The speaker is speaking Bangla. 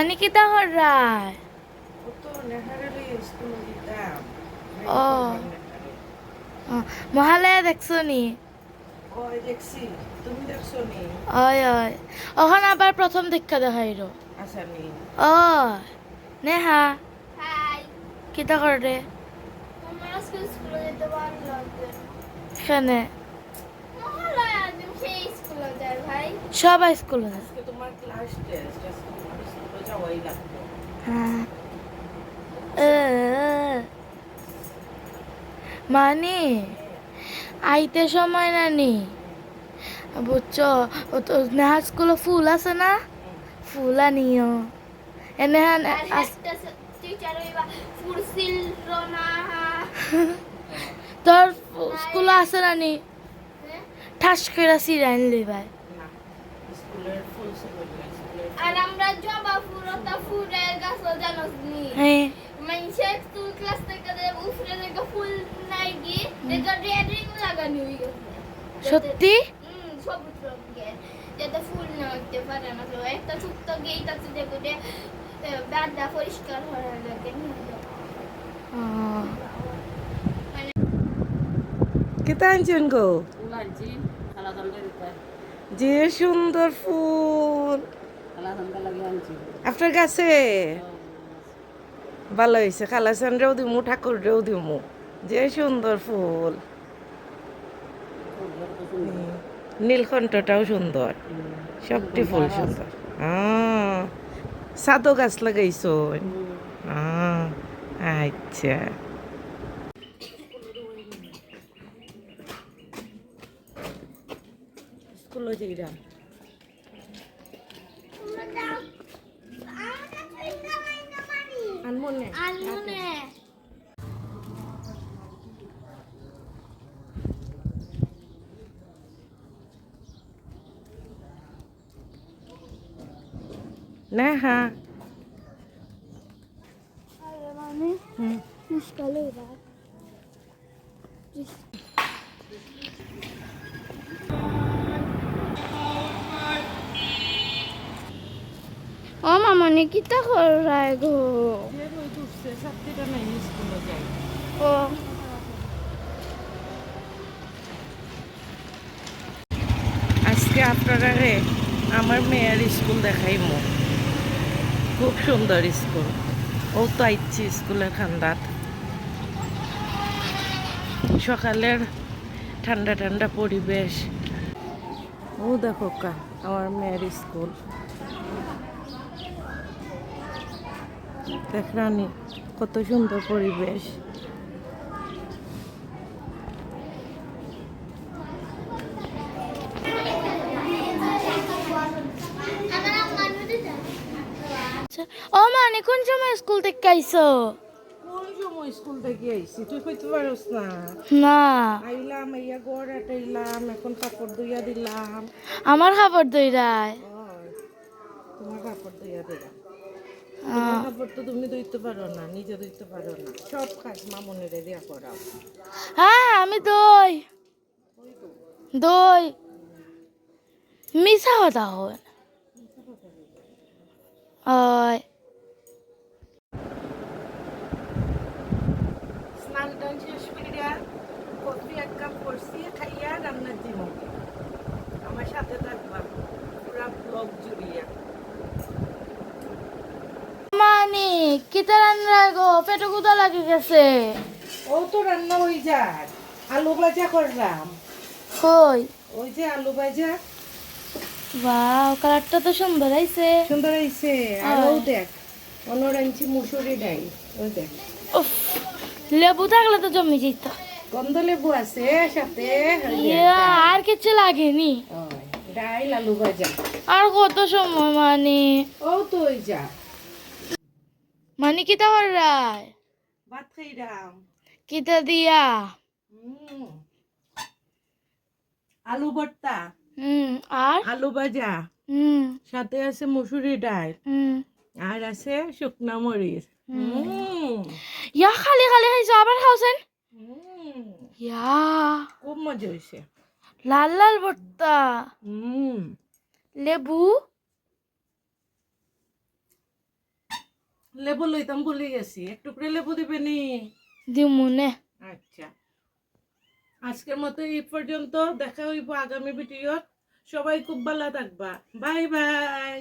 মানে কি তাহর রায় ও মহালয়া দেখছো নি? ওই ওই ওখান আবার প্রথম দীক্ষা দেখাইল ও নেহা কিতা করে এখানে সবাই স্কুলে হ্যাঁ মানে আইতে সময় নানি বুঝছো নেহা স্কুলে ফুল আছে না ফুল আনিও এনে তোর স্কুলে আছে নানি ঠাস করে সিরে আনলি ভাই আর আমরা জবা ফুলটা ফুলের গাছ জানোস নি হ্যাঁ মানছে স্কুল ক্লাস থেকে উপরে থেকে ফুল নাই গিয়ে দেখা রেড রিং লাগানো হয়ে গেছে সত্যি সবুজ রঙের যেটা ফুল না হতে পারে না তো একটা ছোট্ট গেট আছে যেগুলো বাদা পরিষ্কার হওয়ার লাগে কেতা আনছেন গো যে সুন্দর ফুল আপনার কাছে ভালো হয়েছে কালাচানরেও দিমু ঠাকুররেও দিমু যে সুন্দর ফুল নীলকণ্ঠটাও সুন্দর সবটি ফুল সুন্দর সাদো গাছ লাগাইছো আচ্ছা স্কুলে যাইরা আনমনে নেহা মানে মুশকিল হয়ে যায় ও মামা নে কিতা করায় গো ও আজকে আপনারা রে আমার মেয়ের স্কুল দেখাইমু খুব সুন্দর স্কুল ও তো আইছি স্কুলের খান্দাত সকালের ঠান্ডা ঠান্ডা পরিবেশ ও দেখো কা আমার মেয়ের স্কুল দেখ রানী কত সুন্দর পরিবেশ ও মানে কোন সময় স্কুল থেকে আইছো? কোন সময় স্কুল থেকে আইছি তুই কইতে পারস না না আইলাম আইয়া গড় আটাইলাম এখন কাপড় ধুইয়া দিলাম আমার খাবার দইরায় তোমার কাপড় ধুইয়া দিলাম তোমার কাপড় তো তুমি ধুইতে পারো না নিজে ধুইতে পারো না সব কাজ মামুনিরে দিয়া করাও হ্যাঁ আমি দই দই মিশা কথা হয় ওই স্নান টান শেষ করিয়া কফি এক কাপ করছি খাইয়া রান্নার জীবন আমার সাথে থাকবা পুরা ব্লগ জুড়িয়া মানে কিতা রান্না গো পেটে কুদা লাগে গেছে ও তো রান্না হয়ে যায় আলু ভাজা করলাম কই ওই যে আলু ভাজা ওয়াও কালারটা তো সুন্দর হইছে সুন্দর হয়েছে আর ও দেখ অনর আনছি মুসুরি ডাই ওই দেখ উফ লেবু থাকলে তো জমে যেত গন্ধ লেবু আছে সাথে আর কিছু লাগেনি ডাইল আলু ভাজা আর কত সময় মানে ও তো ওই যা মানে কিতা রায় ভাত খাইলাম কিতা দিয়া আলু ভর্তা আর আলু ভাজা সাথে আছে মুসুরি ডাল আর আছে শুকনা মরিচ ইয়া খালি খালি খাইছো আবার খাওছেন ইয়া খুব মজা হয়েছে লাল লাল ভর্তা লেবু লেবু লইতাম ভুলে গেছি, একটু করে লেবু দিবে নি? দিমুনে। আচ্ছা, আজকের মতো এই পর্যন্ত, দেখা হইব আগামী ভিডিও। সবাই খুব ভালো থাকবা, বাই বাই।